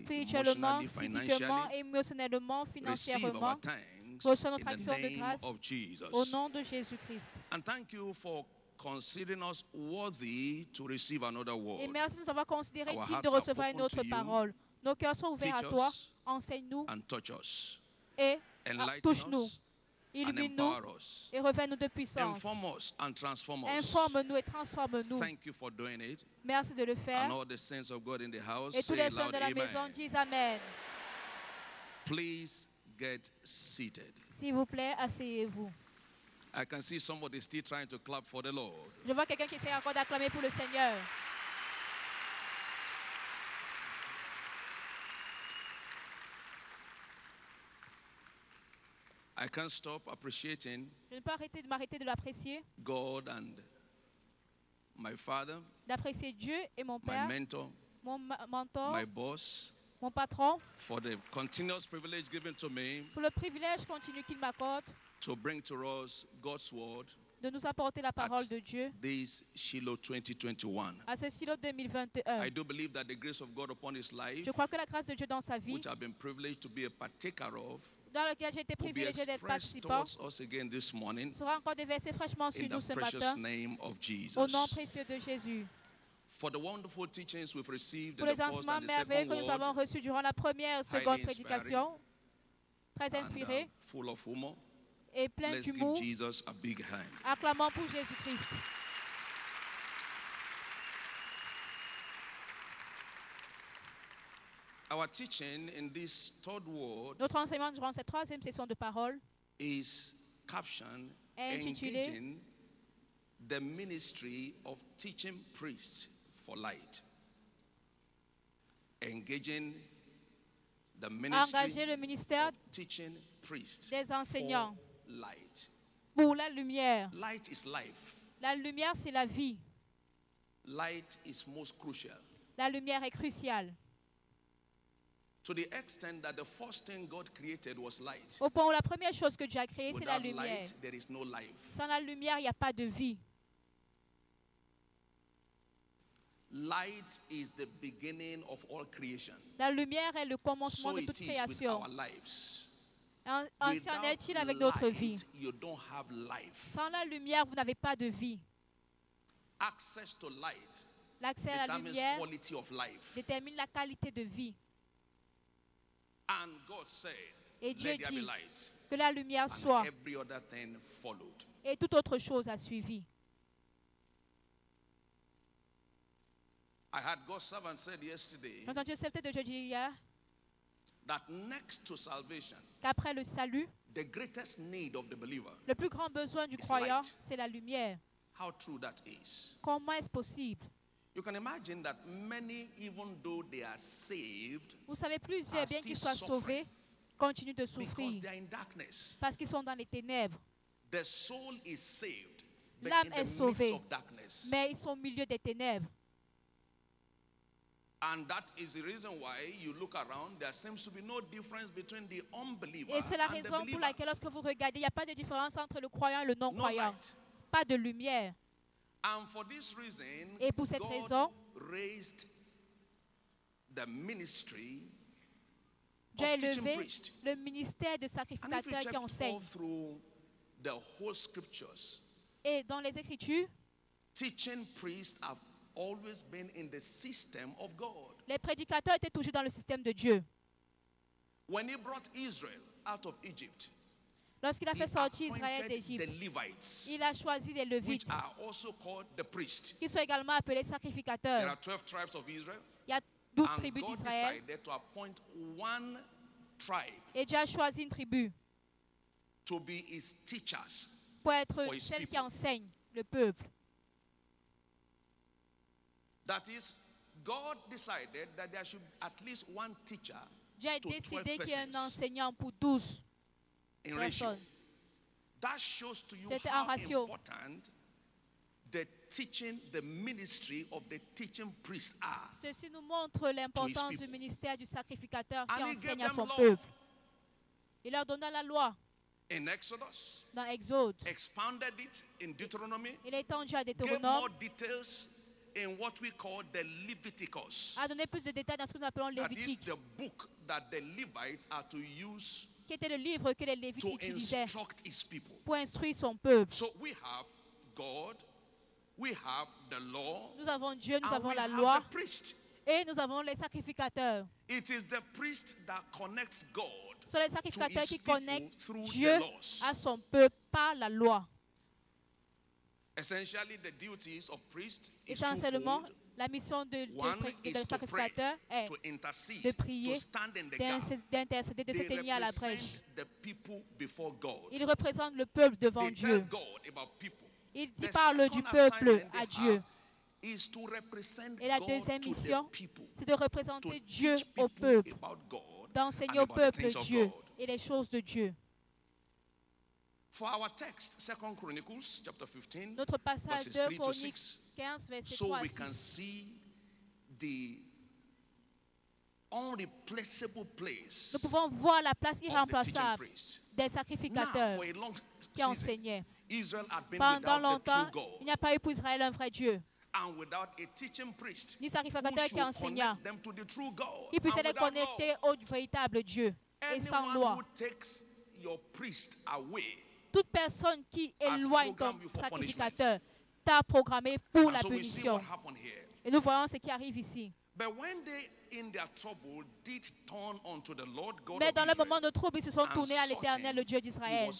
spirituellement, physiquement, émotionnellement, financièrement. Reçois notre action de grâce au nom de Jésus-Christ. Et merci de nous avoir considérés dignes de recevoir une autre parole. Nos cœurs sont ouverts à toi. Enseigne-nous et touche-nous. Illumine-nous et revêt-nous de puissance. Informe-nous et transforme-nous. Merci de le faire. Et tous les saints de la maison disent Amen. S'il vous plaît, asseyez-vous. Je vois quelqu'un qui essaie encore d'acclamer pour le Seigneur. I can't stop appreciating Je ne peux arrêter de m'arrêter de l'apprécier. God and my father, d'apprécier Dieu et mon Père, my mentor, mon mentor, my boss, mon patron, for the continuous privilege given to me pour le privilège continu qu'il m'accorde to bring to us God's word de nous apporter la parole de Dieu this Shiloh 2021. à ce Shiloh 2021. I do believe that the grace of God upon his life, Je crois que la grâce de Dieu dans sa vie, which I've been privileged to be a partaker of, dans lequel j'ai été privilégié d'être participant, sera encore déversé fraîchement sur nous ce matin, au nom précieux de Jésus. Pour les enseignements merveilleux que nous avons reçus durant la première et seconde prédication, très inspirés et plein d'humour, acclamons pour Jésus-Christ. Our teaching in this third word Notre enseignement durant cette troisième session de parole is captioned intitulé Engaging the Ministry of Teaching Priests for Light. Engaging the Engager le ministère of teaching priests des enseignants for light. Pour la lumière. Light is life. La lumière, c'est la vie. Light is most crucial. La lumière est cruciale. To the extent that the first thing God created was light. Au point où la première chose que Dieu a créée, c'est la Without lumière. light, there is no life. Sans la lumière, il n'y a pas de vie. Light is the beginning of all creation. La lumière est le commencement de toute création. Ainsi en est-il avec notre vie. Sans la lumière, vous n'avez pas de vie. L'accès à la lumière détermine la qualité de vie. Et Dieu dit que la lumière soit, et toute autre chose a suivi. J'ai entendu le serviteur de Dieu dire hier qu'après le salut, le plus grand besoin du croyant, c'est la lumière. Comment est-ce possible? Vous savez, plusieurs, bien qu'ils soient sauvés, continuent de souffrir parce qu'ils sont dans les ténèbres. L'âme est sauvée, mais ils sont au milieu des ténèbres. Et c'est la raison pour laquelle, lorsque vous regardez, il n'y a pas de différence entre le croyant et le non-croyant. Pas de lumière. Et pour cette raison, Dieu a élevé le ministère de sacrificateur qui enseigne. Et dans les Écritures, les prédicateurs étaient toujours dans le système de Dieu. Lorsqu'il a fait sortir Israël d'Égypte, il a choisi les Lévites, qui sont également appelés sacrificateurs. Il y a 12 tribus d'Israël. Et Dieu a choisi une tribu pour être celle qui enseigne le peuple. Dieu a décidé qu'il y ait un enseignant pour 12 personnes. C'était un ratio. Ceci nous montre l'importance du ministère du sacrificateur qui enseigne à son peuple. Il leur donna la loi dans Exode. Il a étendu à Deutéronome in what we call the Leviticus. A donné plus de détails dans ce que nous appelons Lévitique. That is the book that the Levites are to use qui était le livre que les Lévites utilisaient pour instruire son peuple. So we have God, we have the law, nous avons Dieu, nous avons la loi, et nous avons les sacrificateurs. It is the priest that connects God. Ce sont les sacrificateurs qui connectent Dieu à son peuple par la loi. Essentiellement, la mission de sacrificateur est de prier, d'intercéder, de se tenir à la brèche. Il représente le peuple devant Dieu. Il parle du peuple à Dieu. Et la deuxième mission, c'est de représenter Dieu au peuple, d'enseigner au peuple Dieu et les choses de Dieu. Notre passage de Chroniques 15, verset 3 à 6. Nous pouvons voir la place irremplaçable des sacrificateurs qui enseignaient. Pendant longtemps, il n'y a pas eu pour Israël un vrai Dieu. Ni sacrificateur qui enseignait, qui puissait les connecter au véritable Dieu et sans loi. Toute personne qui éloigne ton sacrificateur t'a programmé pour la punition. Et nous voyons ce qui arrive ici. Mais dans le moment de trouble, ils se sont tournés à l'Éternel, le Dieu d'Israël.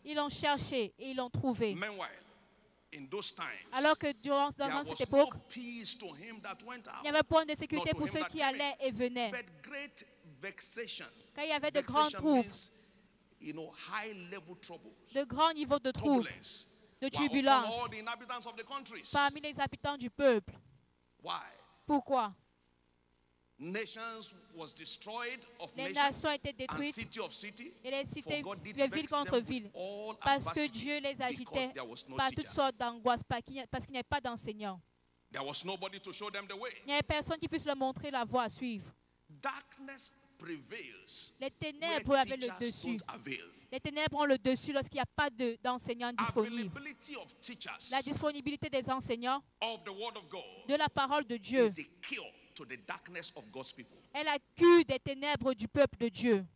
Ils l'ont cherché et ils l'ont trouvé. Alors que dans cette époque, il n'y avait point de sécurité pour ceux qui allaient et venaient. Quand il y avait de grands troubles, de grands niveaux de troubles, de turbulences parmi les habitants du peuple. Pourquoi? Les nations étaient détruites et les cités, les villes contre villes, parce que Dieu les agitait par toutes sortes d'angoisses, parce qu'il n'y avait pas d'enseignants. Il n'y avait personne qui puisse leur montrer la voie à suivre. Les ténèbres avaient le dessus. Les ténèbres ont le dessus lorsqu'il n'y a pas d'enseignants disponibles. La disponibilité des enseignants de la parole de Dieu est la cure des ténèbres du peuple de Dieu.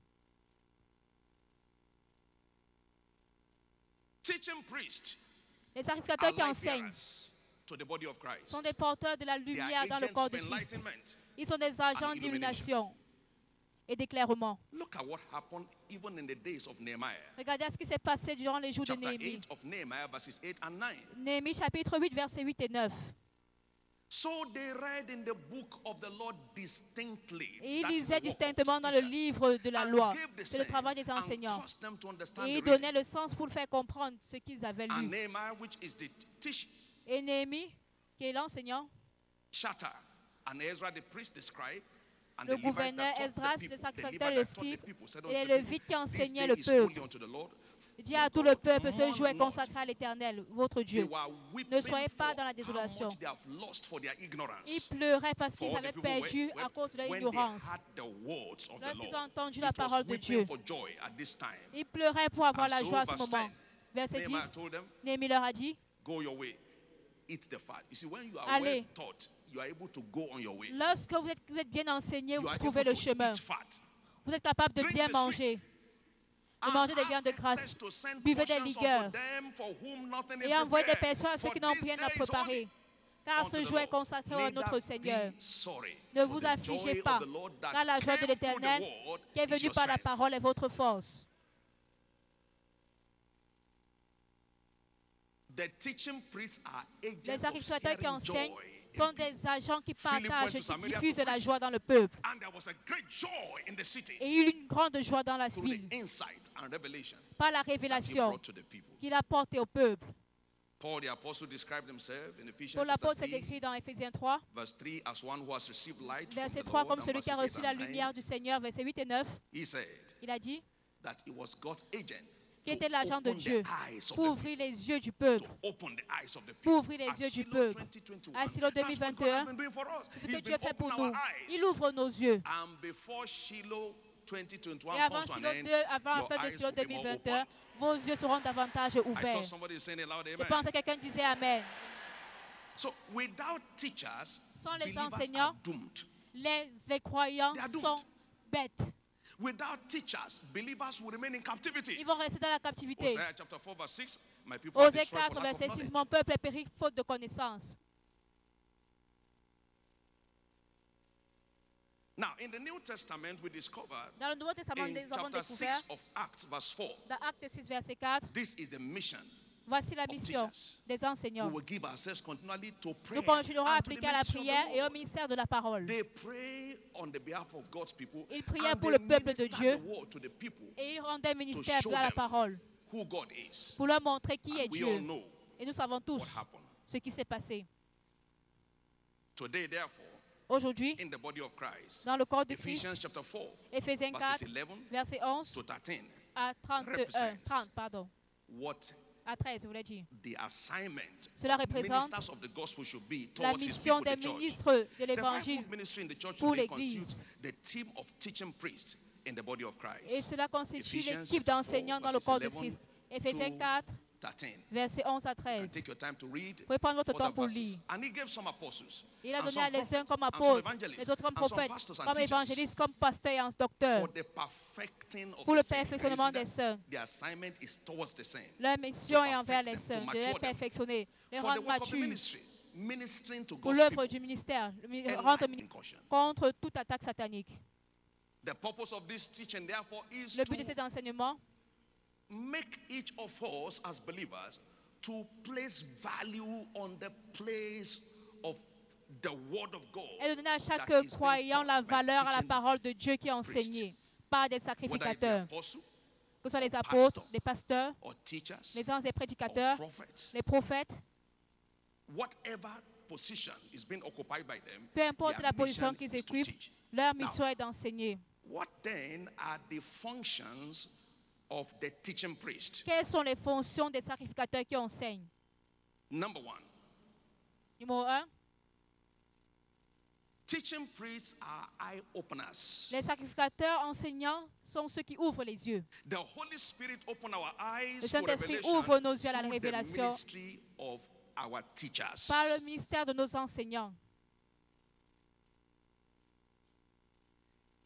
Les sacrificateurs qui enseignent sont des porteurs de la lumière dans le corps de Christ. Ils sont des agents d'illumination et d'éclairement. Regardez ce qui s'est passé durant les jours de Néhémie. Néhémie chapitre 8, versets 8 et 9. Et ils lisaient distinctement dans le livre de la loi. C'est le travail des enseignants. Et ils donnaient le sens pour faire comprendre ce qu'ils avaient lu. Et Néhémie, qui est l'enseignant, le gouverneur Esdras, le sacrificateur, le scribe, et les Lévites qui enseignaient le peuple, dit à tout le peuple, ce jour est consacré à l'Éternel, votre Dieu. Ne soyez pas dans la désolation. Ils pleuraient parce qu'ils avaient perdu à cause de leur ignorance. Lorsqu'ils ont entendu la parole de Dieu, ils pleuraient pour avoir la joie à ce moment. Verset 10, Néhémie leur a dit, allez. Lorsque vous êtes bien enseigné, vous trouvez le chemin. Vous êtes capable de bien manger. De manger des viandes de grâce. Buvez des ligueurs. Et envoyez des personnes à ceux qui n'ont rien à préparer. Car ce jour est consacré à notre Seigneur. Ne vous affligez pas, car la joie de l'Éternel qui est venue par la parole est votre force. Les sacrificateurs qui enseignent sont des agents qui partagent, qui diffusent la joie dans le peuple. Et il y a eu une grande joie dans la ville par la révélation qu'il a apportée au peuple. Paul l'apôtre s'est écrit dans Éphésiens 3, verset 3, comme celui qui a reçu la lumière du Seigneur, verset 8 et 9. Il a dit qui était l'agent de Dieu pour ouvrir les yeux du peuple. Pour ouvrir les yeux du peuple. À Shiloh 2021, c'est ce que Dieu fait pour nous. Il ouvre nos yeux. Et avant la fin de Shiloh 2021, vos yeux seront davantage ouverts. Je pense que quelqu'un disait Amen. So, without teachers, sans les believers enseignants, are doomed. les croyants sont bêtes. Without teachers, believers will remain in captivity. Ils vont rester dans la captivité. Hosea chapter 4 verse 6, my people are Osée destroyed 4, for lack of verset 6, knowledge. mon peuple est péri faute de connaissance. Now, in the New Testament, we discovered Dans le Nouveau Testament, in nous avons chapter découvert, 6 of Acts verse 4, dans Acte 6, verset 4, this is the mission. voici la mission des We enseignants. will give ourselves continually to prayer Nous continuerons à and to the appliquer à la ministry of the prière et au word. ministère de la parole. They pray on the behalf of God's people. Ils priaient And pour they le peuple de minister Dieu the word to the people et ils rendaient ministère show à la them parole who God is. pour leur montrer qui est And we all Dieu. know Et nous savons tous what happened. ce qui s'est passé. Today, therefore, Aujourd'hui, in the body of Christ, dans le corps de Ephesians Christ, chapter 4, Éphésiens 4, verses 11 verset 11 to 13, à 30, pardon, what à 13, je voulais dire. the assignment Cela of représente ministers of the gospel should be la towards his mission people, des the church. ministres de The l'évangile fivefold ministry in the church pour today l'Église. constitutes the team of teaching priests in the body of Christ. Et cela constitue Ephesians l'équipe 4, d'enseignants dans le corps de verses Christ. 11 Éphésiens to 4, 13. verset 11 à And 13. take your time to read Vous pouvez prendre votre other temps pour verses. lire. And he gave some apostles, Il a and donné some à les uns prophets, comme and some apôtres, evangelists, les autres comme and some prophètes, pastors and comme teachers, évangélistes, comme pasteurs et docteurs, for the perfecting of pour the le saints. Can you perfectionnement see des that? saints. The assignment is towards the saints. Leur mission est To envers perfect les them, saints, to de mature les them. perfectionner, les For the rendre work of the matures ministry, ministering to pour God's l'œuvre people. du ministère, And rendre light incursion. contre toute attaque satanique. The purpose of this teaching, therefore, is Le but de to cet enseignement, make each of us as believers to place value on the place of the word of God. est de donner à chaque that is being croyant la taught by valeur à la teaching parole de Dieu qui est enseignée par des whether it be sacrificateurs, apostle, que ce soit les apôtres, les pasteurs, or teachers, les anges et or prédicateurs, prophets, les prophètes, whatever position is being occupied by them, peu importe their la position mission qu'ils is to occupent, teach. leur mission est d'enseigner. What then are the functions of the teaching priest? Quelles sont les fonctions des sacrificateurs qui enseignent? Number one, Numéro 1, teaching priests are eye openers. les sacrificateurs enseignants sont ceux qui ouvrent les yeux. The Holy Spirit open our eyes Le to Saint-Esprit revelation ouvre nos yeux à la through the révélation ministry of our teachers. par le ministère de nos enseignants.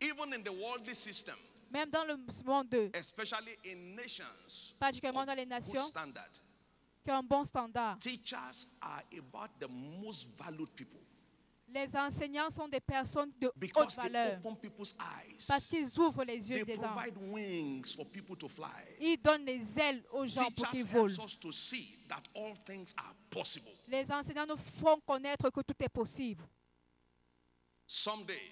Even in the worldly system, Même dans le monde, especially in nations particulièrement dans les of good nations standard, qui ont un bon standard. teachers are about the most valued people Les enseignants sont des personnes de haute because they valeur open people's eyes. parce qu'ils ouvrent les yeux They des gens. provide wings for people to fly. Ils donnent les ailes aux gens pour qu'ils Teachers volent. help us to see that all things are possible. Les enseignants nous font connaître que tout est possible. Someday,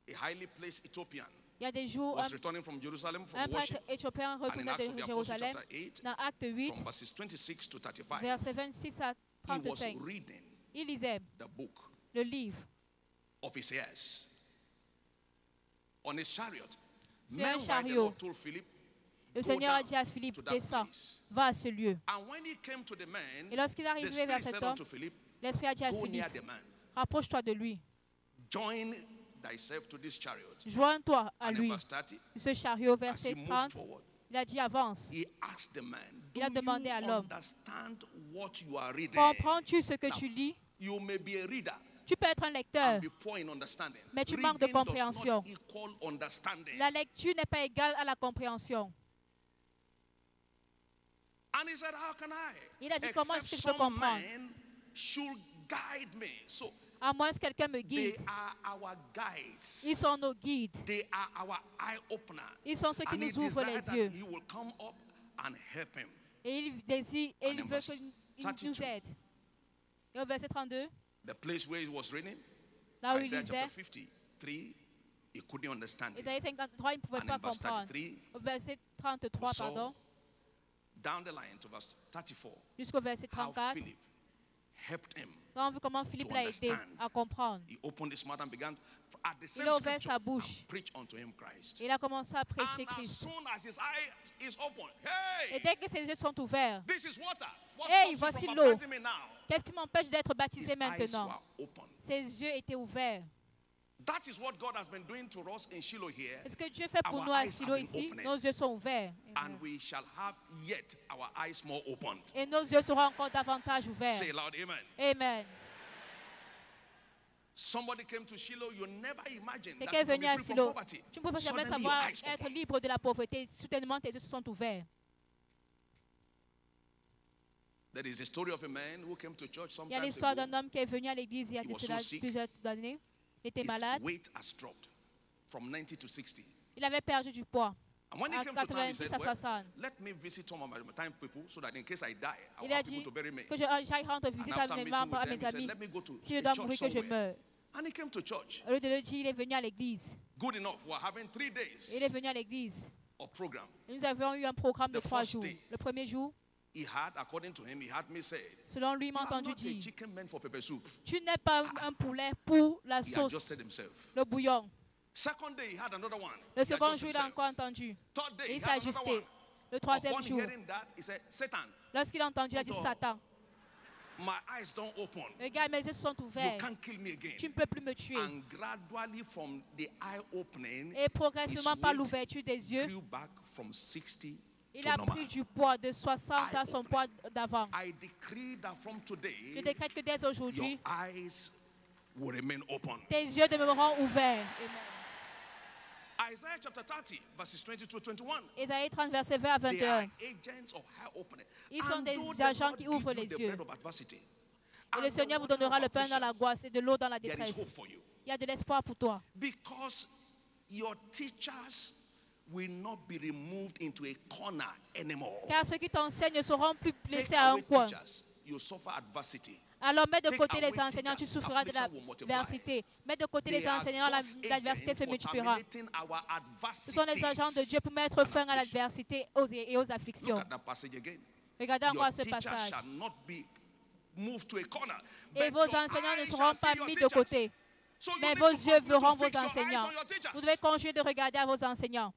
a highly placed Ethiopian Il y a des jours, was returning from Jerusalem un from prêtre worship. éthiopien And in retournait Acts of the de Apostles Jérusalem, chapter 8, dans Acte 8, from verses 26 to 35, versets 26 à he was 35. reading Il lisait the book le livre of his heirs on his chariot. sur un Meanwhile, the chariot. Lord told Philip, Le "Go Seigneur a down dit à Philippe, to that descends, place." va à ce lieu. And when he came to the man, Et lorsqu'il est the arrivé Spirit vers said cet homme, unto Philip, l'Esprit a dit à "Go near Philippe, the man, rapproche-toi de lui, join thyself to this chariot." joins-toi à And in lui. verse 30, Ce chariot, as he verset moved 30, forward, il a dit avance. he asked the man, "Do Il a demandé à you l'homme, understand what you are reading?" comprends-tu ce que Now, tu lis? You may be a reader Tu peux être un lecteur, and be poor in understanding. mais tu manques de Reading does compréhension. not equal understanding. La lecture n'est pas égale à la compréhension. And he said, "How can I? Il a dit, comment est-ce que je peux Except some comprendre? man should guide me." So À moins que quelqu'un me they guide. are our guides. Ils sont nos guides. They are our eye opener. Ils sont ceux qui And he nous ouvrent desired les that yeux. he will come up and help him. Et il désire, et And il in veut verse qu'il 32. nous aide. Et au verset 32, The place where he was reading, là où il Isaiah lisait, chapter 53, he couldn't understand it. Isaïe 53, il ne pouvait And pas in verse comprendre. 33, Au verset 33, saw pardon, down the line to verse 34, jusqu'au verset how 34, Philip helped him. on voit comment Philippe l'a aidé à comprendre. He opened his mouth and began at the same Il a ouvert scripture sa bouche. and preach unto him Christ. Il a commencé à prêcher And as Christ. soon as his eye is open, Et hey, dès que ses yeux sont ouverts, this is water. What Hey, stops voici you from l'eau. baptizing me now? qu'est-ce qui m'empêche d'être His baptisé eyes maintenant? were open. Ses yeux étaient ouverts. That is what God has been doing to us in Shiloh here. Ce que Dieu fait pour nous à Shiloh ici, nos yeux sont ouverts. And we shall have yet our eyes more opened. Et nos yeux seront encore davantage ouverts. Say loud, amen. Amen. Somebody came to Shiloh, you never imagined that quelqu'un est you venu could à be free Shiloh. from poverty. Tu ne peux jamais Suddenly savoir your eyes être open. libre de la pauvreté. Soudainement, tes yeux se sont ouverts. There is a story of a man who came to church Il y a sometime l'histoire ago. d'un homme qui est venu à l'église il y a He de was cela so sick. plusieurs années. Il était His malade. weight has dropped from 90 to 60. Il avait perdu du poids. And when he À came to town, he 90 said, à well, 60. let me visit some of my time people so that in case I die, I will Il a have dit people to bury me. que j'aille rendre And visite à after mes meeting membres, with à them, mes he said, amis. let me go to Si je a dois church mourir, que je somewhere. meure. And he came to church. Au lieu de le dire, il est venu à l'église. Good enough. We're having 3 days Il est venu à l'église. of program. Nous avions eu un programme de The 3 first jours. day. Le premier jour, He had, according to him, he had me say, selon lui, il you m'a are entendu not a dire, chicken meant for pepper soup. tu n'es pas un poulet pour la He sauce, adjusted himself. le bouillon. Second day, he had another one. Le He second adjusted jour, il a himself. encore entendu. Third day, Et he il s'est had another ajusté. one. Le troisième Upon jour, hearing that, he said, Satan, lorsqu'il a entendu, il a dit, Hold on. Satan, my eyes don't open. regarde, mes yeux sont You ouverts. can't kill me again. Tu ne peux plus me tuer. And gradually from the eye opening, Et progressivement, his par weight l'ouverture des yeux, grew back from 60 il to a normal. pris du poids de 60 à son poids d'avant. I decree that from Je today, décrète que dès your aujourd'hui, eyes will remain open. tes yeux demeureront ouverts. Amen. Isaiah chapter 30, verses 20 to 21. Ésaïe 30, verset 20 à They 21. are agents of eye opening. Ils sont And des though the agents Lord qui give ouvrent you les the yeux. bread of adversity, Et and le the Seigneur vous water donnera of le pain dans affliction, l'angoisse et de l'eau dans la there is détresse. hope for you. Il y a de l'espoir pour toi. Because your teachers will not be removed into a corner anymore. Car ceux qui t'enseignent ne seront plus Take laissés à un away coin. teachers, you suffer adversity. Alors mets de Take côté away les enseignants, tu teachers, souffriras de affliction will multiply. l'adversité. Mets de côté les They are enseignants, God's l'adversité agents se for multipliera. terminating our Ce sont les agents de Dieu pour mettre fin à l'adversité et aux afflictions. Look at that passage again. Regardez Your encore ce teachers passage. shall not be moved to a corner. Et But vos your enseignants ne eyes seront shall pas see your mis de teachers. côté. So you Mais need vos to yeux continue verront to vos fix your eyes enseignants. on your teachers. Vous devez conjurer de regarder à vos enseignants.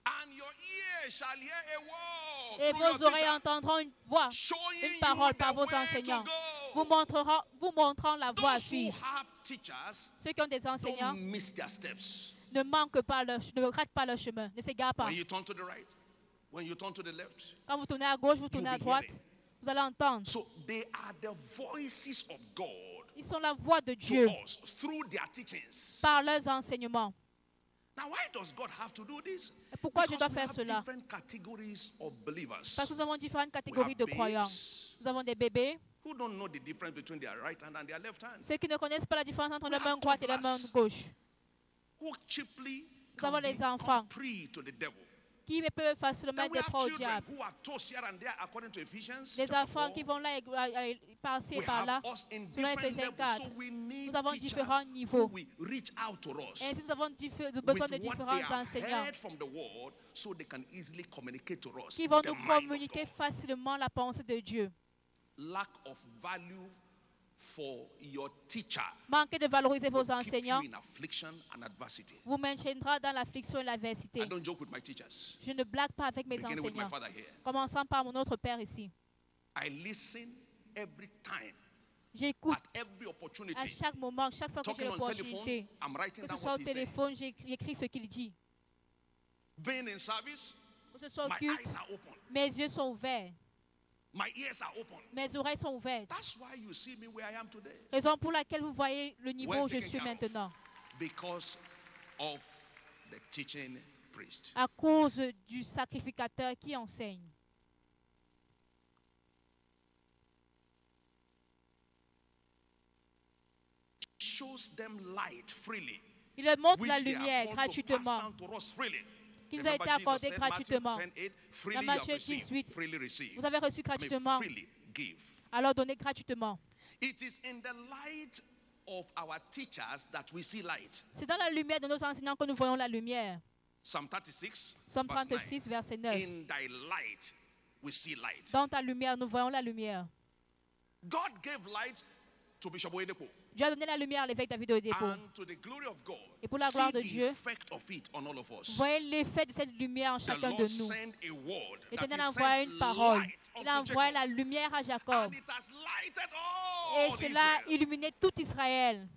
And your ears shall hear a word Et through your vos oreilles teacher, entendront une voix, showing une you parole the par vos way enseignants. to Vous go. montrant la voie à Those who suivre. have teachers Ceux qui ont des enseignants don't miss their steps. ne ratent pas leur chemin, ne s'égarent pas. When you turn to the right, when you turn to the left. Quand vous tournez à gauche, vous tournez à be droite, hearing. vous allez entendre. So they are the voices of God Ils sont la voix de to Dieu us through their teachings. par leurs enseignements. Now, why does God have to do this? Et pourquoi Dieu Because doit we faire have cela? different categories of believers Parce que nous avons différentes We catégories have de croyants. babes Nous avons des bébés, who don't know the difference between their right hand and their left hand, ceux qui ne connaissent pas la différence entre We la have main droite et la main toddlers. gauche, who cheaply Nous avons can les become enfants. prey to the devil. qui peuvent facilement Then être we des have proies au children diable. who are tossed here and there according to Ephesians. Les chapter enfants 4. qui vont là par-ci et We par-là. have us in Selon different Ephésiens levels, 4. so we need Nous avons teachers différents who niveaux. will reach out to us Et ainsi, nous avons with besoin de what they différents have enseignants heard from the word, so they can easily communicate to us qui vont the nous mind of communiquer God. facilement la pensée de Dieu. Lack of value for your teacher Manquez de valoriser vos will keep enseignants, you in affliction and adversity. vous maintiendra dans l'affliction et l'adversité. I don't joke with my teachers. Je ne blague pas avec mes Beginning with my enseignants. father here. Commençons par mon autre père ici. I listen every time, J'écoute at every opportunity. à chaque moment, chaque fois que j'ai Talking on telephone, l'opportunité, I'm writing que ce down soit what au he said. téléphone, j'écris ce qu'il dit. Being in service, Que ce soit au my culte, eyes are open. mes yeux sont ouverts, My ears are open. mes oreilles sont ouvertes. That's why you see me where I am today. Raison pour laquelle vous voyez le niveau Well où je taken suis care of. maintenant. Because of the teaching priest. À cause du sacrificateur qui enseigne. Shows them light freely. Il leur montre Which la they are lumière called to pass gratuitement, down to us freely. qui nous a Remember été Jesus accordée said, Matthew gratuitement. 10:8, freely Dans you have Matthieu received, 18, freely receive. vous avez reçu I mean, gratuitement, freely give. alors donnez gratuitement. It is in the light of our teachers that we see light. C'est dans la lumière de nos enseignants que nous voyons la lumière. Psalm 36, Psaume verse 9. 36, verset 9. In thy light we see light. Dans ta lumière, nous voyons la lumière. God gave light Dieu a donné la lumière à l'évêque David Oyedepo. Et pour la gloire de Dieu, voyez l'effet de cette lumière en chacun de nous. L'Éternel a envoyé une parole. Il a envoyé la lumière à Jacob. Et cela a illuminé tout Israël.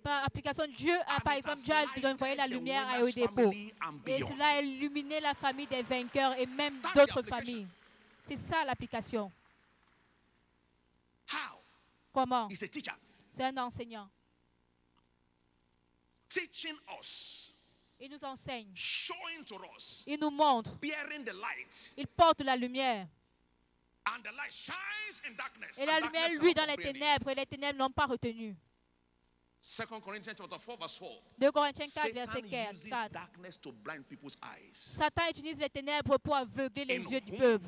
Par application, Dieu a envoyé la lumière à Oyedepo. Et cela a illuminé la famille des vainqueurs et même d'autres familles. C'est ça l'application. Comment? C'est un enseignant. Il nous enseigne. Il nous montre. Il porte la lumière. Et la lumière, lui, dans les ténèbres, et les ténèbres n'ont pas retenu. 2 Corinthiens 4, verset 4. Satan utilise les ténèbres pour aveugler les yeux du peuple.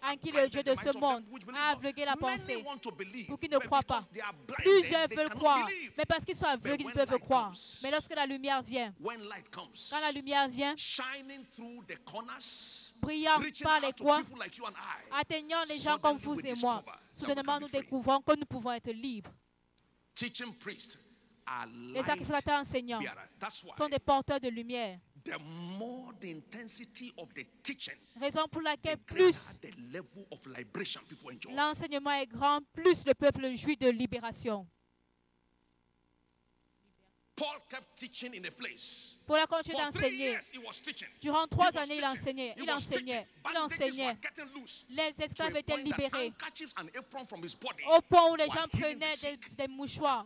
En qui le Dieu de ce monde a aveuglé la pensée pour qu'ils ne croient pas. Plusieurs veulent croire, mais parce qu'ils sont aveugles, ils ne peuvent croire. Mais lorsque la lumière vient, quand la lumière vient, brillant par les coins, atteignant les gens comme vous et moi, soudainement nous découvrons que nous pouvons être libres. Les sacrificateurs enseignants sont des porteurs de lumière. Raison pour laquelle plus l'enseignement est grand, plus le peuple jouit de libération. Pour la continuer d'enseigner. Durant 3 années, il enseignait. Les esclaves étaient libérés. Au point où les gens prenaient des mouchoirs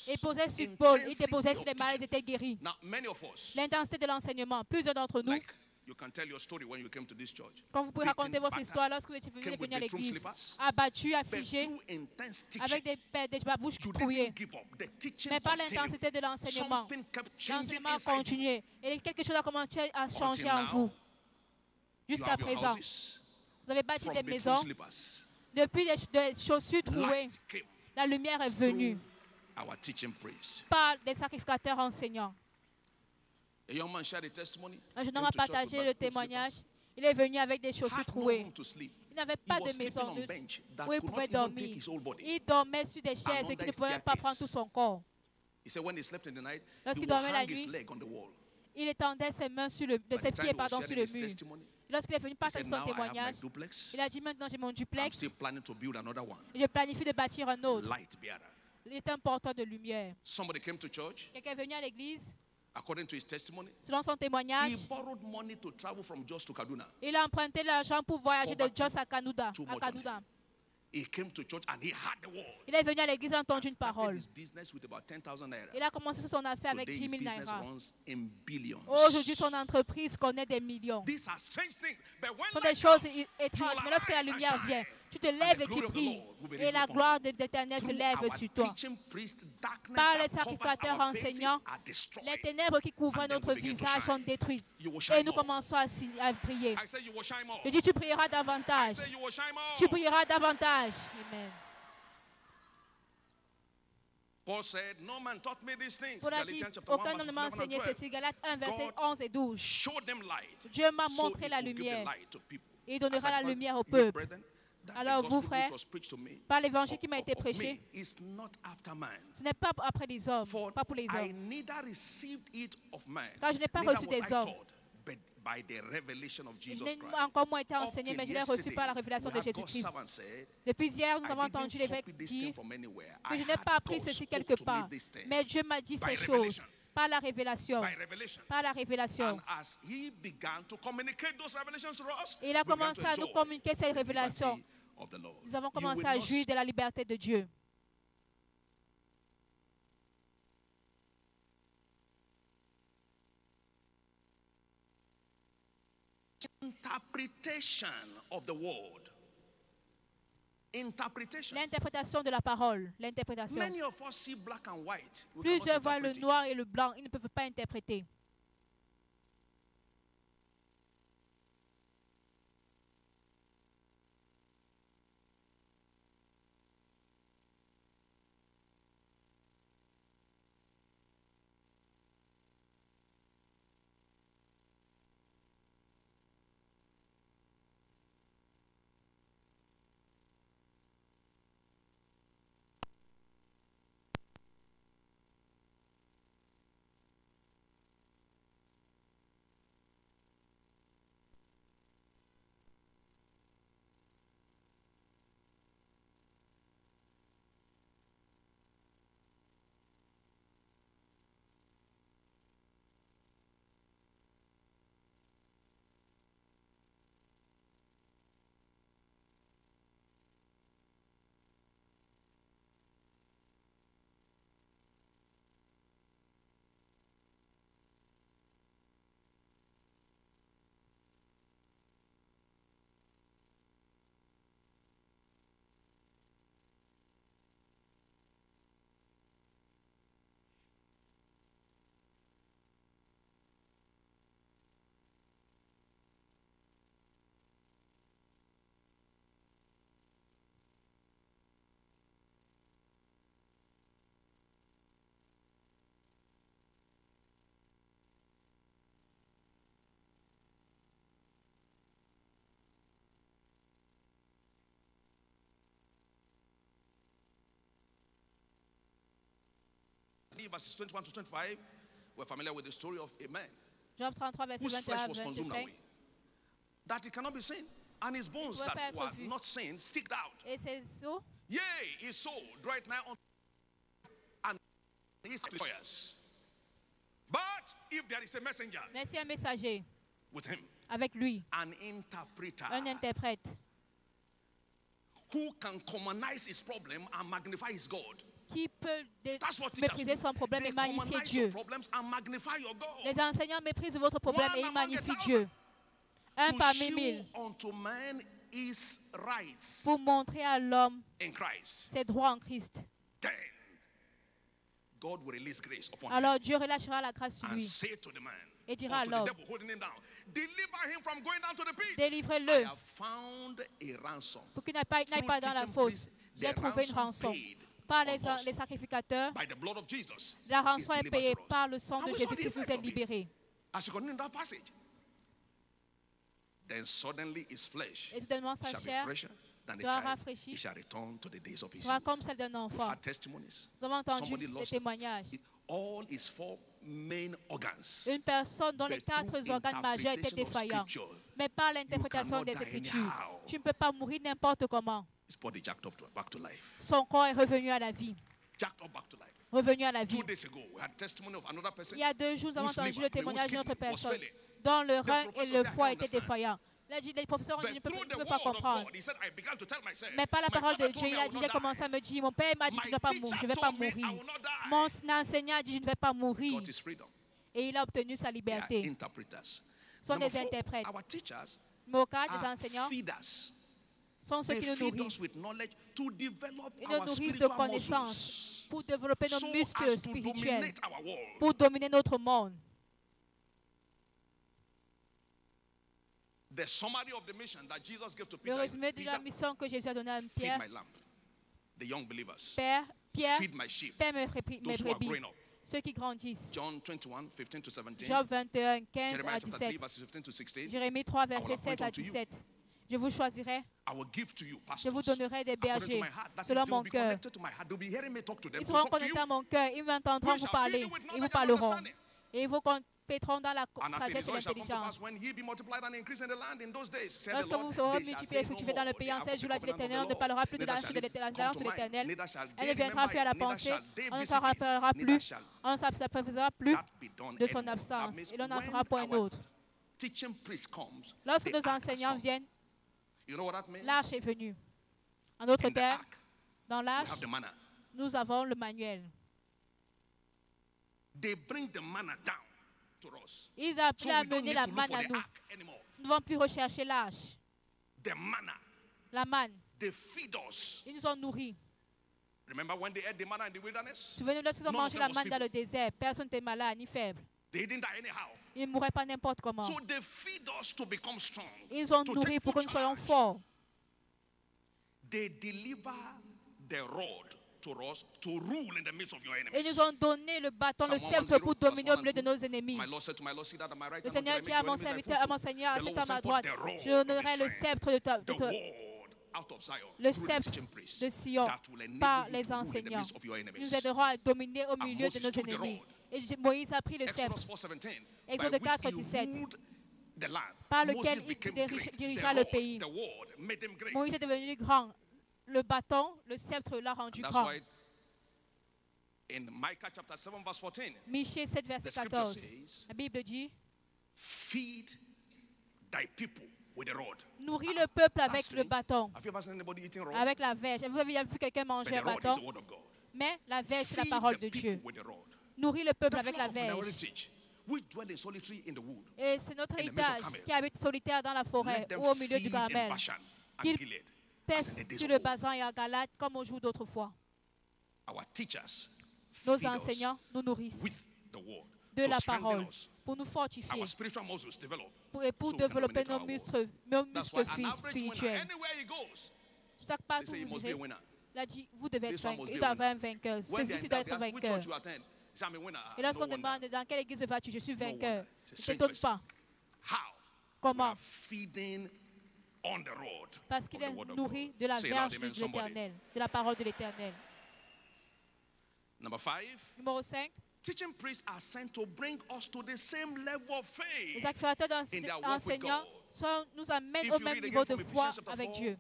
et posaient sur Paul, ils déposaient sur les malades, ils étaient guéris. L'intensité de l'enseignement, plusieurs d'entre nous, quand vous pouvez raconter votre histoire lorsque vous étiez venu à l'église, abattu, affligé, avec des babouches trouillées. Mais par l'intensité de l'enseignement a continué. Et quelque chose a commencé à changer en vous. Jusqu'à présent, vous avez bâti des maisons. Depuis des chaussures trouées, la lumière est venue par des sacrificateurs enseignants. Un jeune homme a partagé le témoignage. Il est venu avec des chaussures trouées. Il n'avait pas de maison où il pouvait dormir. Il dormait sur des chaises qui ne pouvaient même pas prendre tout son corps. Lorsqu'il dormait la nuit, il étendait ses mains ses pieds sur le mur. Lorsqu'il est venu partager son témoignage, il a dit maintenant j'ai mon duplex. Je planifie de bâtir un autre. Il est un porteur de lumière. Quelqu'un est venu à l'église. Selon son témoignage, il a emprunté l'argent pour voyager de Jos à Kaduna. Il est venu à l'église et a entendu une parole. Il a commencé son affaire avec 10 000 naira. Aujourd'hui, son entreprise connaît des millions. Ce sont des choses étranges. Mais lorsque la lumière vient, tu te lèves et tu pries. Et la gloire de l'Éternel se lève sur toi. Par les sacrificateurs enseignants, les ténèbres qui couvraient notre visage sont détruites. Et nous commençons à prier. Je dis, tu prieras davantage. Tu prieras davantage. Amen. Paul a dit, aucun homme ne m'a enseigné ceci. Galates 1, verset 11 et 12. Dieu m'a montré la lumière. Et il donnera la lumière au peuple. Alors vous, frères, par l'évangile qui m'a été prêché, ce n'est pas après les hommes, pas pour les hommes. Car je n'ai pas reçu des hommes. Je n'ai encore moins été enseigné, mais je l'ai reçu par la révélation de Jésus-Christ. Depuis hier, nous avons entendu l'évêque dire que je n'ai pas appris ceci quelque part, mais Dieu m'a dit ces choses. Par la révélation. Par la révélation. Et il a commencé à nous communiquer ces révélations. Nous avons commencé à jouir de la liberté de Dieu. L'interprétation de la parole. L'interprétation. Plusieurs voient le noir et le blanc. Ils ne peuvent pas interpréter. 3, verses 21 to 25, we're familiar with the story of a man Job 33, verset whose 21 flesh à was consumed 25. away, that it cannot be seen, and his bones pouvait pas that être were vu. not seen sticked out. Et ses os, Yea, his soul right now on and his destroyers. But if there is a messenger mais si un messager with him, avec lui, an interpreter un interprète, who can commonize his problem and magnify his God. qui peut That's what teachers mépriser do. son problème They et magnifier commonize Dieu. your problems and magnify your God. Les enseignants méprisent votre problème One et ils among magnifient 1,000. Dieu. Un To parmi shew 1000, unto man his rights pour montrer à l'homme in Christ. ses droits en Christ. Then God will release grace upon Alors him Dieu relâchera la grâce sur and lui say to the man, et dira à or to the l'homme, devil holding him down, deliver him from going down to the pit. I délivrez-le have found a ransom pour qu'il n'aille pas dans la fosse. J'ai trouvé une rançon. Par les sacrificateurs, by the blood of Jesus. la rançon is est delivered payée to us. par le sang And de we saw the Jésus-Christ, nous effect est of it. libérés. As you continue in that passage, then suddenly his flesh Et soudainement sa shall be chair fresher than a sera child. rafraîchie, He shall return to the days of his sera youth. comme celle d'un We've enfant. had testimonies. Nous avons entendu Somebody des lost témoignages. all his 4 main organs. Une personne dont les But through 4 organes majeurs étaient interpretation of défaillants. scripture, Mais par l'interprétation you des cannot die Écritures, anyhow. tu ne peux pas mourir n'importe comment. His body jacked up back to life. Son corps est revenu à la vie. Jacked up back to life. Revenu à la vie. 2 days ago, we had testimony of another person. Il y a 2 jours, nous avons whose entendu liver, le témoignage d'une whose autre kidney was personne failing. dont le The rein et professor le said, foie "I étaient understand." défaillants. Les professeurs ont dit, But je through ne the peux pas word of comprendre. God, he said, I began to tell myself, Mais par la my parole de father Dieu, told il me I a will dit, not j'ai die. commencé à me dire, mon père m'a dit, tu ne My vas pas teacher mourir, je ne vais pas told me I mourir. will not die. Mon enseignant a dit, je ne vais pas mourir. Got his freedom. Et il a obtenu sa They are liberté. interpreters. Ce sont Number des 4, interprètes. our teachers Mais au cas des are enseignants, feeders. sont ceux They qui nous feed nourrissent. us with knowledge to develop Ils nous our nourrissent de spiritual connaissances muscles pour développer nos so muscles as to spirituels, dominate our world. pour dominer notre monde. The summary of the mission that Jesus gave to Le Peter is, résumé de la Peter, mission que Jésus a donnée à feed Pierre, my lamb, the young believers. Pierre, Feed my sheep, paie mes brebis, growing up. ceux qui grandissent. John 21, 15 to 17. Job 21, 15 Jeremiah à chapter 3, 17. verses 15 to 16. Jérémie 3, I will versets 16 à appoint unto you. 17. Je vous choisirai, I will give to you je vous pastors donnerai des according to bergers my heart. That is, selon they will mon be cœur. connected to my heart. They'll be hearing me talk to them. Ils to seront talk to connectés you. à mon cœur, ils m'entendront We vous shall parler, feed you with ils vous knowledge and parleront. understanding. Et ils vous compéteront dans la And as it sagesse is, et it shall come to pass l'intelligence. when ye be multiplied and increased in the land in those days, said the Lorsque Lord, vous serez they shall multipliés et say no fructifiés dans le more, pays, they en have ces jours-là, dit the covenant l'Éternel, on of ne the parlera Lord. plus de Neither l'alliance shall de it l'alliance come de to mind, l'Éternel. neither shall Elle they ne viendra plus à la remember it, pensée, neither shall they on ne visit s'en it, rappellera plus, neither shall on ne s'apercevra plus that be done de son anymore. That absence means et l'on en when fera point un our autre. teaching priest comes, Lorsque the nos ark has enseignants come. viennent, You know what that means? l'arche est venue. En d'autres In the termes, ark, dans we l'arche, have the manna. nous avons le manuel. They bring the manna down to us. Ils So appellent à we don't mener need la to look manne for à the nous. ark anymore. Nous ne devons plus rechercher l'arche, The manna, la manne. they feed us. Ils nous ont nourris. Remember when they ate the manna in the wilderness? Souvenez-vous, lorsqu'ils ont None of mangé them la was manne dans feeble. le désert, personne n'était malade ni faible. They didn't die anyhow. Ils ne mouraient pas n'importe comment. So they feed us to become strong. Ils nous ont to nourris take pour que full nous soyons charge. forts. They deliver the rod to us to rule in the midst of your Et enemies. ils nous ont donné le bâton, le Psalm sceptre pour 110, dominer au verse milieu de 1 and 2. nos ennemis. My Lord said to my Lord, sit at my right Le hand Seigneur until dit I à make mon your enemies thy serviteur, à mon footstool. Seigneur, The assieds Lord à will ma send droite. forth the rod Je of donnerai his le strength, sceptre de the ta- word out of Zion, le through the sceptre teaching priest, de Sion that will enable par you les to rule in the enseignants. midst of your Ils enemies. nous aideront à dominer au milieu de Moses nos took the ennemis. rod. Et Moïse a pris le sceptre Exodus 4:17, Exode by which 4, he 17, ruled the land. par Moses lequel il became great. dirigea The le rod, pays. the word made him great. Moïse est devenu grand. Le bâton, le sceptre l'a rendu That's grand. why in Micah chapter 7 verse 14, Michée 7, the verset scripture 14. says, La Bible dit, feed thy people with the rod. nourris le peuple That's avec le strange. bâton, Have you ever seen anybody eating rod? avec la verge. Vous avez vu quelqu'un But manger the un rod is bâton? the word of God. Mais la verge, c'est la Feed parole the de people Dieu. with the rod. Nourris le peuple The avec la flock of our verge. heritage, we dwell in solitary in the wood. Et c'est notre in the midst of héritage Carmel. qui habite solitaire dans la forêt Let them ou au milieu du feed in Carmel. Bashan and Qu'il Gilead, as pèse in the days sur of le old. Basan et à Galate comme au jour d'autrefois. Our teachers Nos feed us enseignants nous nourrissent with the word de to la strengthen parole us. pour nous fortifier Our spiritual muscles develop. et pour so we can développer dominate nos our world. muscles That's why an average winner, spirituels. anywhere he goes, C'est ça que they partout say he vous must be a irez, winner. il a dit, vous devez This être one must be il a doit winner. avoir un vainqueur. When Celui-ci they doit enter, être they ask, which vainqueur. church you attend? He said, I'm a winner. Et No lorsqu'on wonder. demande dans quelle église vas-tu, je suis No vainqueur. wonder. It's a Ne strange t'étonne question. pas. How? We Comment? are feeding on the rod. Parce of qu'il the est word of nourri God. de la Say it loud, verge amen, de somebody. l'Éternel, de la parole de l'Éternel. Number 5. Numéro 5. Teaching priests are sent to bring us to the same level of faith. Les accurateurs enseignants nous amènent au même niveau de foi avec Dieu.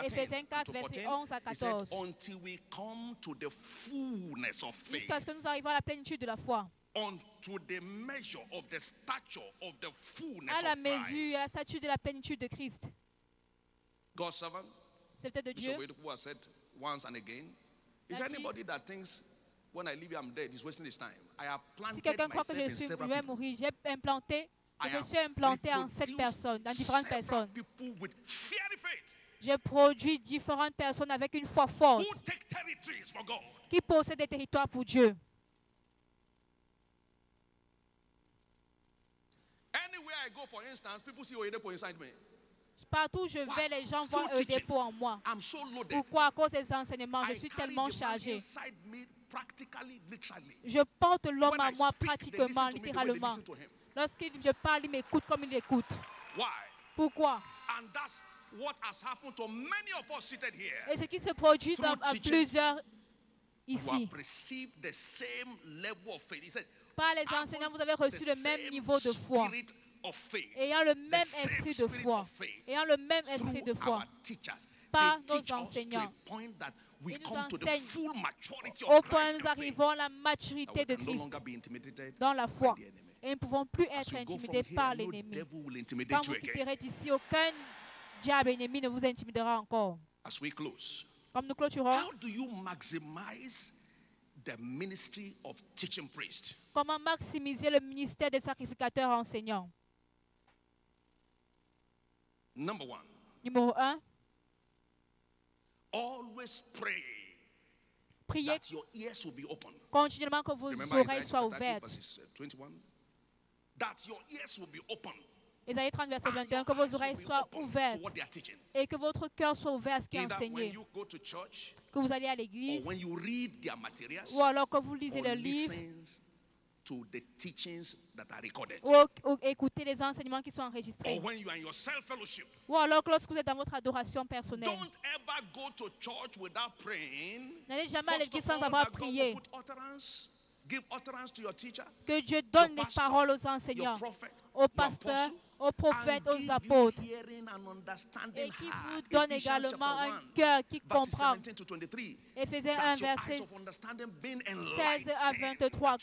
Éphésiens 4, versets 11 à 14. Until we come to the fullness of faith. Jusqu'à ce que nous arrivions à la plénitude de la foi. Unto the measure of the stature of the fullness à la of mesure et Christ. à la stature de la plénitude de Christ. God's servant. C'est peut-être de Dieu. Who has said once and again. Is there anybody that thinks when I leave here I'm dead, he's wasting his time? I have planted si quelqu'un croit que je suis mourir, je me suis implanté en 7 personnes, dans différentes personnes. Je produis différentes personnes avec une foi forte qui possèdent des territoires pour Dieu. Anywhere I go, for instance, people see Oyedepo inside me. Partout où je vais, les gens voient Oyedepo en moi. Pourquoi? À cause des enseignements, je suis tellement chargé. Je porte l'homme à moi pratiquement, littéralement. Lorsqu'il je parle, il m'écoute comme il écoute. Pourquoi? Et ce qui se produit à plusieurs ici. Par les enseignants, vous avez reçu le même niveau de foi. Ayant le même esprit de foi. Ayant le même esprit de foi. Par nos enseignants. Ils nous enseignent au point où nous arrivons à la maturité de Christ dans la foi. Et nous ne pouvons plus être intimidés par l'ennemi. Quand vous quitterez d'ici, aucun diable ennemi ne vous intimidera encore. Comme nous clôturons, comment maximiser le ministère des sacrificateurs enseignants? Numéro 1. Priez continuellement que vos oreilles soient ouvertes. Ésaïe 30, verset 21, que vos oreilles soient ouvertes et que votre cœur soit ouvert à ce qui est enseigné. Que vous allez à l'église ou alors que vous lisez le livre ou écoutez les enseignements qui sont enregistrés. Ou alors que lorsque vous êtes dans votre adoration personnelle. N'allez jamais à l'église sans avoir prié. Que Dieu donne les paroles aux enseignants, aux pasteurs, aux prophètes, aux apôtres. Et qui vous donne également un cœur qui comprend. Éphésiens 1, verset 16 à 23.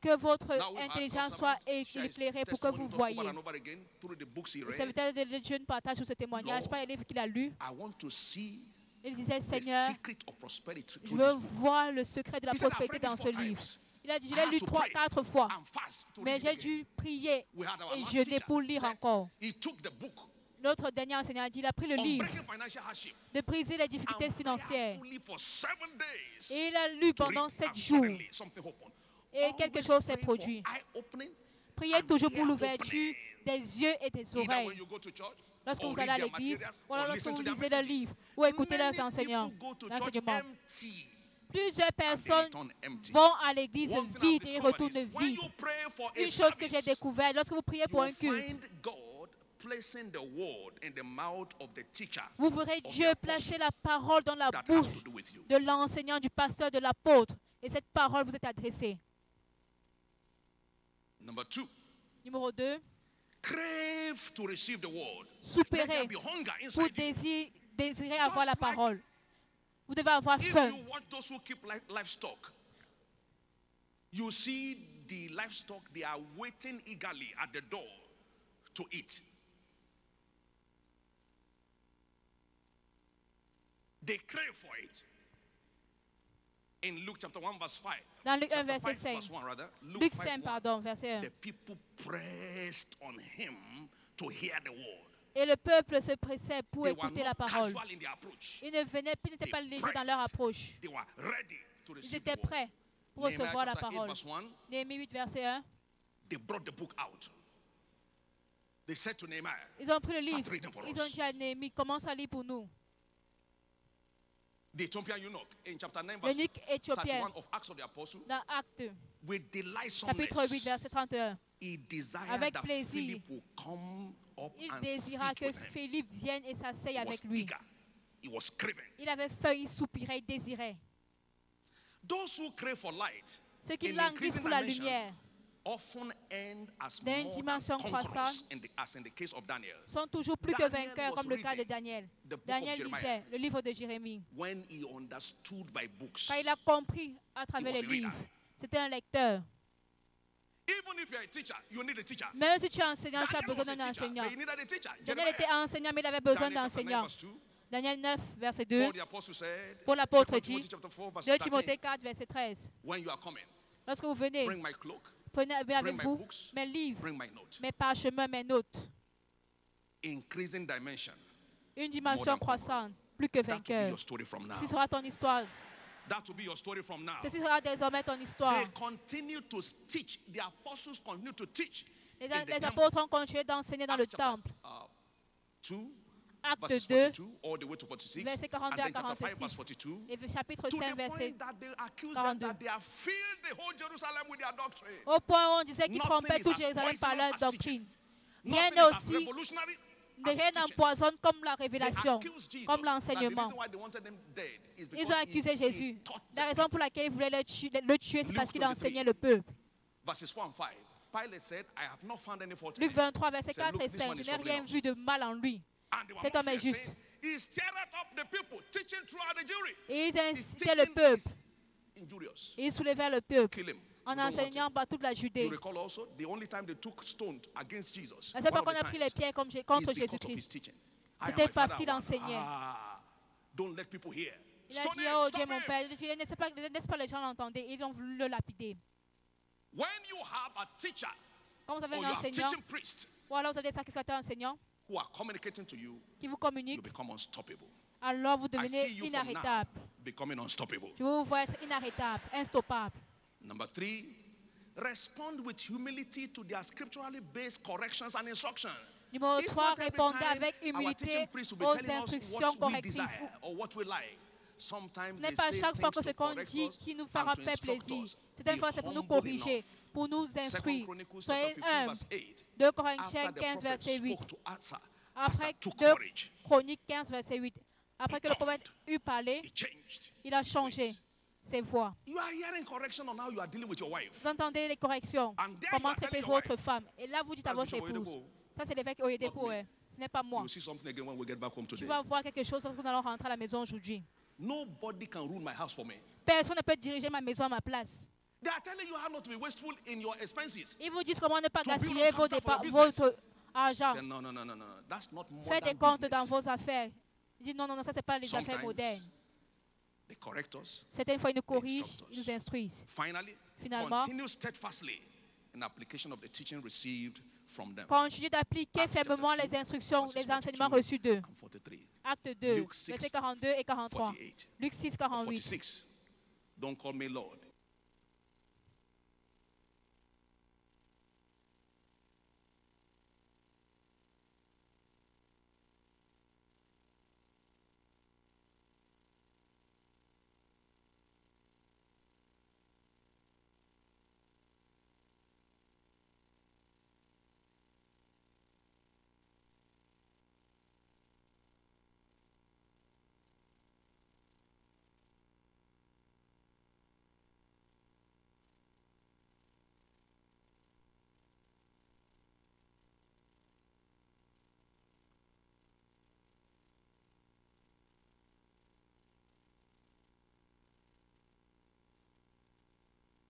Que votre intelligence soit éclairée pour que vous voyiez. Le serviteur de Dieu nous partage sur ce témoignage, pas les livres qu'il a lus. Il disait, Seigneur, je veux voir le secret de la prospérité dans ce livre. Il a dit, je l'ai lu 3-4 fois, mais j'ai dû prier et jeûner pour lire encore. Notre dernier enseignant a dit, il a pris le livre de briser les difficultés financières. Et il a lu pendant 7 jours. Et quelque chose s'est produit. Priez toujours pour l'ouverture des yeux et des oreilles. Lorsque vous allez à l'église, ou alors lorsque vous lisez le livre, ou écoutez les enseignements. Plusieurs personnes vont à l'église vide et retournent vide. Une chose que j'ai découverte, lorsque vous priez pour un culte, vous verrez Dieu placer la parole dans la bouche de l'enseignant, du pasteur, de l'apôtre. Et cette parole vous est adressée. Numéro 2. Soupirez pour désirer avoir la parole. Vous devez avoir faim. You see the livestock, they are waiting eagerly at the door to eat. They crave for it. In Luke chapter 1 verse 5. Dans Luc 1 verset 5. Luc 5 pardon, verset 1. The people pressed on him to hear the word. Et le peuple se pressait pour écouter la parole. Ils n'étaient pas légers dans leur approche. Ils étaient prêts pour recevoir la parole. Néhémie 8 verset 1. Ils ont pris le livre. Ils ont dit à Néhémie, commence à lire pour nous. L'eunuque éthiopien, dans Actes, chapitre 8, verset 31, avec plaisir, il désira que Philippe vienne et s'asseye avec lui. He was craving. Il avait faim, il soupirait, il désirait. Those who crave for light, ceux qui languissent pour la lumière, dans une dimension croissante, sont toujours plus que vainqueurs, comme le cas de Daniel. Daniel lisait le livre de Jérémie. Quand il a compris à travers les livres, c'était un lecteur. Même si tu es enseignant, tu as besoin d'un enseignant. Daniel était enseignant, mais il avait besoin d'un enseignant. Daniel 9, verset 2. Pour l'apôtre dit, 2 Timothée 4, verset 13. Lorsque vous venez, prenez avec vous mes livres, mes parchemins, mes notes. Une dimension croissante, plus que vainqueur. Ce sera ton histoire. Ceci sera désormais ton histoire. Les apôtres ont continué d'enseigner dans le temple. Acte 2, verset 42 à 46, et chapitre 5, verset 42. Au point où on disait qu'ils trompaient tout Jérusalem par leur doctrine. Rien n'empoisonne comme la révélation, comme l'enseignement. Ils ont accusé Jésus. La raison pour laquelle ils voulaient le tuer, c'est parce qu'il enseignait le peuple. Luc 23, verset 4 et 5. Je n'ai rien vu de mal en lui. Cet homme est juste. Et ils incitaient le peuple. Et ils soulevaient le peuple en enseignant par toute la Judée. La seule fois qu'on a pris les pierres contre Jésus-Christ, c'était parce qu'il enseignait. Il a dit, oh Dieu mon Père, laisse pas les gens l'entendre. Ils ont voulu le lapider. Quand vous avez un enseignant, ou alors vous avez des sacrificateurs enseignants, qui vous communiquent, alors vous devenez inarrêtable. Je vous vois être inarrêtable, instoppable. Number 3, respond with humility to their scripturally based corrections and instructions. Numéro 3, répondez avec humilité aux instructions correctrices. Ce n'est pas chaque fois que ce qu'on dit qui nous fera plaisir. Cette fois, c'est pour nous corriger, pour nous instruire. Soyez humbles. 2 Corinthiens 15, verset 8. Après 2 Chroniques 15, verset 8. Après que le prophète eut parlé, il a changé ses voix. Vous entendez les corrections. Comment traiter votre femme. Et là, vous dites à votre épouse. Ça, c'est l'évêque Oyedepo. Ce n'est pas moi. Tu vas voir quelque chose lorsque nous allons rentrer à la maison aujourd'hui. Personne ne peut diriger ma maison à ma place. Ils vous disent comment ne pas gaspiller votre argent. Faites des comptes dans vos affaires. Ils disent non, non, non, ça, ce n'est pas les affaires modernes. Certaines fois, ils nous corrigent, ils nous instruisent. Finalement, continuez d'appliquer fermement les instructions, les enseignements reçus d'eux. Acte 2, versets 42 et 43. Luc 6, 48. Don't call me Lord.